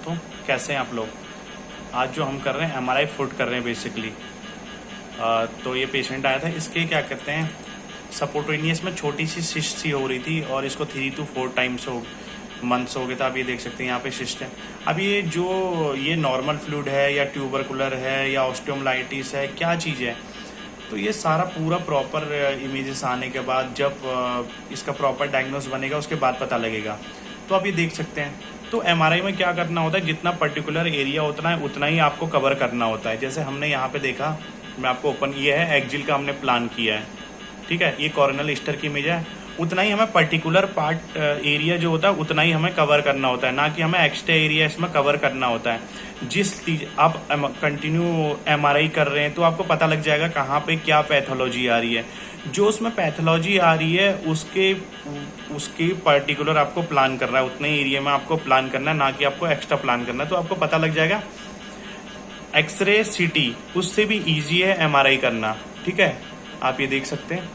दोस्तों, कैसे हैं आप लोग। आज जो हम कर रहे हैं एमआरआई फुट कर रहे हैं बेसिकली। तो ये पेशेंट आया था, इसके क्या कहते हैं सपोर्टेनियस में छोटी सी सिस्ट सी हो रही थी और इसको 3 to 4 टाइम्स मंथ्स हो गए था। आप ये देख सकते हैं यहाँ पे सिस्ट है। अब ये नॉर्मल फ्लूइड है या ट्यूबरकुलर है या ऑस्टियोमाइलिटिस है, क्या चीज़ है, तो ये सारा पूरा प्रॉपर इमेजेस आने के बाद जब इसका प्रॉपर डायग्नोस बनेगा उसके बाद पता लगेगा। तो आप ये देख सकते हैं। तो एमआरआई में क्या करना होता है, जितना पर्टिकुलर एरिया उतना ही आपको कवर करना होता है। जैसे हमने यहाँ पे देखा, मैं आपको ओपन, ये है एक्जिल का हमने प्लान किया है, ठीक है। ये कॉर्नल ईस्टर की इमेज है। उतना ही हमें पर्टिकुलर पार्ट एरिया जो होता है उतना ही हमें कवर करना होता है, ना कि हमें एक्स्ट्रा एरिया इसमें कवर करना होता है। जिस चीज आप कंटिन्यू एमआरआई कर रहे हैं तो आपको पता लग जाएगा कहाँ पे क्या पैथोलॉजी आ रही है। जो उसमें पैथोलॉजी आ रही है उसके पर्टिकुलर आपको प्लान करना है, उतने एरिया में आपको प्लान करना है, ना कि आपको एक्स्ट्रा प्लान करना है। तो आपको पता लग जाएगा। एक्सरे सिटी उससे भी ईजी है एमआरआई करना, ठीक है। आप ये देख सकते हैं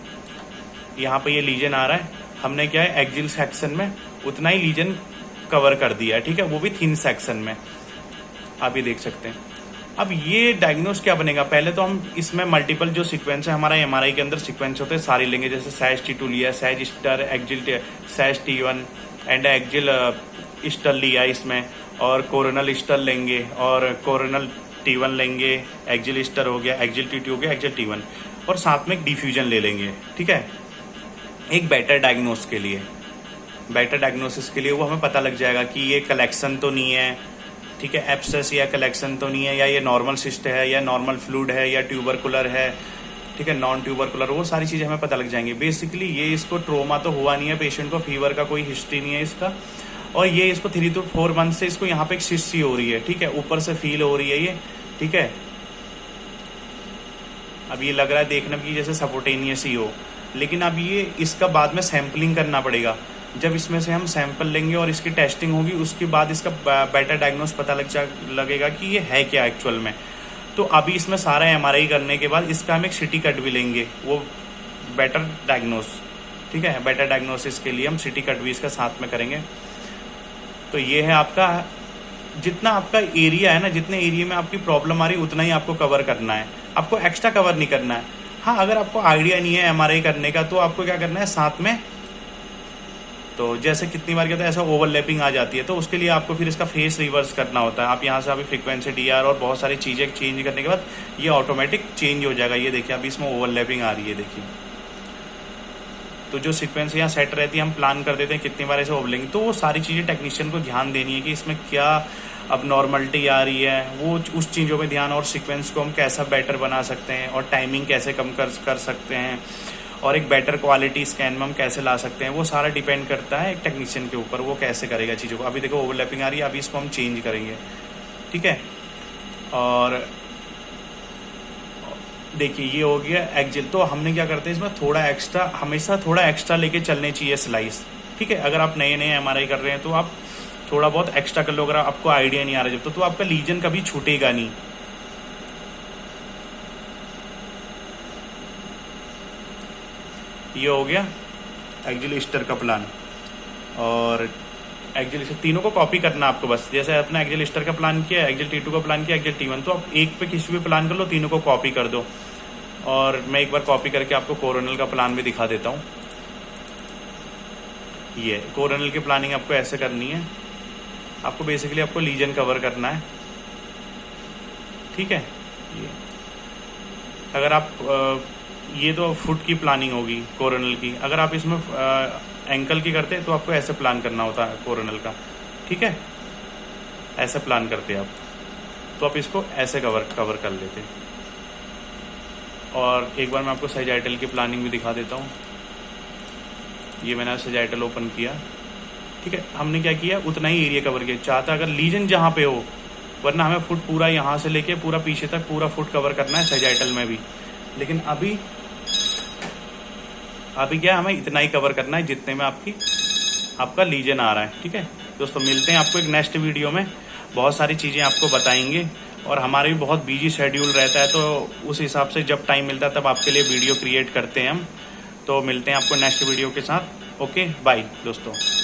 यहाँ पे ये लीजन आ रहा है। हमने क्या है एक्जिल सेक्शन में उतना ही लीजन कवर कर दिया है, ठीक है, वो भी थिन सेक्शन में। आप ये देख सकते हैं। अब ये डायग्नोस क्या बनेगा, पहले तो हम इसमें मल्टीपल जो सीक्वेंस है हमारा एमआरआई के अंदर सीक्वेंस होते हैं सारे लेंगे। जैसे सैज T2 लिया, सैज ईस्टर, एक्जिल सैज T1 एंड एक्जिल ईस्टर लिया इसमें, और कोरोनल ईस्टर लेंगे और कोरोनल T1 लेंगे, एक्जिल ईस्टर हो गया, एक्जिल T2 हो गया, एक्जिल T1, और साथ में एक डिफ्यूजन ले लेंगे, ठीक है। एक बेटर डायग्नोस के लिए, बेटर डायग्नोसिस के लिए वो हमें पता लग जाएगा कि ये कलेक्शन तो नहीं है, ठीक है, एब्सेस या कलेक्शन तो नहीं है, या ये नॉर्मल सिस्ट है या नॉर्मल फ्लूइड है या ट्यूबरकुलर है, ठीक है, नॉन ट्यूबरकुलर, वो सारी चीज़ें हमें पता लग जाएंगी। बेसिकली ये इसको ट्रोमा तो हुआ नहीं है, पेशेंट को फीवर का कोई हिस्ट्री नहीं है इसका, और ये इसको 3 to 4 मंथ से इसको यहाँ पे एक सिस्ट सी हो रही है, ठीक है, ऊपर से फील हो रही है ये, ठीक है। अब ये लग रहा है देखने में कि जैसे सपोर्टेनियस ही हो, लेकिन अब ये इसका बाद में सैम्पलिंग करना पड़ेगा। जब इसमें से हम सैंपल लेंगे और इसकी टेस्टिंग होगी, उसके बाद इसका बेटर डायग्नोस पता लगेगा कि ये है क्या एक्चुअल में। तो अभी इसमें सारा एमआरआई करने के बाद इसका हम एक सिटी कट भी लेंगे, वो बेटर डायग्नोस, ठीक है। बेटर डायग्नोसिस के लिए हम सिटी कट भी इसका साथ में करेंगे। तो ये है आपका, जितना आपका एरिया है ना, जितने एरिया में आपकी प्रॉब्लम आ रही है उतना ही आपको कवर करना है, आपको एक्स्ट्रा कवर नहीं करना है। हाँ, अगर आपको आइडिया नहीं है एमआरआई करने का तो आपको क्या करना है साथ में, तो जैसे कितनी बार कहते हैं ऐसा ओवरलैपिंग आ जाती है, तो उसके लिए आपको फिर इसका फेस रिवर्स करना होता है। आप यहाँ से अभी फ्रीक्वेंसी डीआर और बहुत सारी चीज़ें चेंज करने के बाद ये ऑटोमेटिक चेंज हो जाएगा। ये देखिए अभी इसमें ओवरलैपिंग आ रही है, देखिए। तो जो सीक्वेंस यहाँ सेट रहती है हम प्लान कर देते हैं कितनी बार ऐसे ओवरलैपिंग, तो वो सारी चीज़ें टेक्नीशियन को ध्यान देनी है कि इसमें क्या अब नॉर्मलिटी आ रही है, वो उस चीज़ों पे ध्यान, और सीक्वेंस को हम कैसा बेटर बना सकते हैं और टाइमिंग कैसे कम कर सकते हैं, और एक बेटर क्वालिटी स्कैन में हम कैसे ला सकते हैं, वो सारा डिपेंड करता है एक टेक्नीशियन के ऊपर, वो कैसे करेगा चीज़ों को। अभी देखो ओवरलैपिंग आ रही है, अभी इसको हम चेंज करेंगे, ठीक है। और देखिए ये हो गया एक्जिल। तो हमने क्या करते हैं इसमें थोड़ा एक्स्ट्रा, हमेशा थोड़ा एक्स्ट्रा लेके चलने चाहिए स्लाइस, ठीक है। अगर आप नए एमआरआई कर रहे हैं तो आप थोड़ा बहुत एक्स्ट्रा कर लो। अगर आपको आइडिया नहीं आ रहा जब तो आपका लीजन कभी छूटेगा नहीं। ये हो गया एक्जिल ईस्टर का प्लान, और एक्जिल ईस्टर तीनों को कॉपी करना आपको बस। जैसे अपना एक्जिल ईस्टर का प्लान किया, एक्जिल T2 का प्लान किया, एक्जिल T1, तो आप एक पे किसी भी प्लान कर लो, तीनों को कॉपी कर दो। और मैं एक बार कॉपी करके आपको कोरोनल का प्लान भी दिखा देता हूँ। ये कोरोनल की प्लानिंग आपको ऐसे करनी है, आपको बेसिकली आपको लीजन कवर करना है, ठीक है। ये अगर आप ये तो फुट की प्लानिंग होगी कोरोनल की। अगर आप इसमें एंकल की करते तो आपको ऐसे प्लान करना होता है कोरोनल का, ठीक है, ऐसे प्लान करते आप, तो आप इसको ऐसे कवर कर लेते। और एक बार मैं आपको सैजिटल की प्लानिंग भी दिखा देता हूँ। ये मैंने सैजिटल ओपन किया, ठीक है। हमने क्या किया, उतना ही एरिया कवर किया। चाहता अगर लीजन जहाँ पे हो, वरना हमें फुट पूरा यहाँ से लेके पूरा पीछे तक पूरा फुट कवर करना है सैजिटल में भी। लेकिन अभी क्या हमें इतना ही कवर करना है जितने में आपका लीजन आ रहा है, ठीक है दोस्तों। मिलते हैं आपको एक नेक्स्ट वीडियो में, बहुत सारी चीज़ें आपको बताएंगे, और हमारे भी बहुत बिजी शेड्यूल रहता है, तो उस हिसाब से जब टाइम मिलता है तब आपके लिए वीडियो क्रिएट करते हैं हम। तो मिलते हैं आपको नेक्स्ट वीडियो के साथ। ओके, बाय दोस्तों।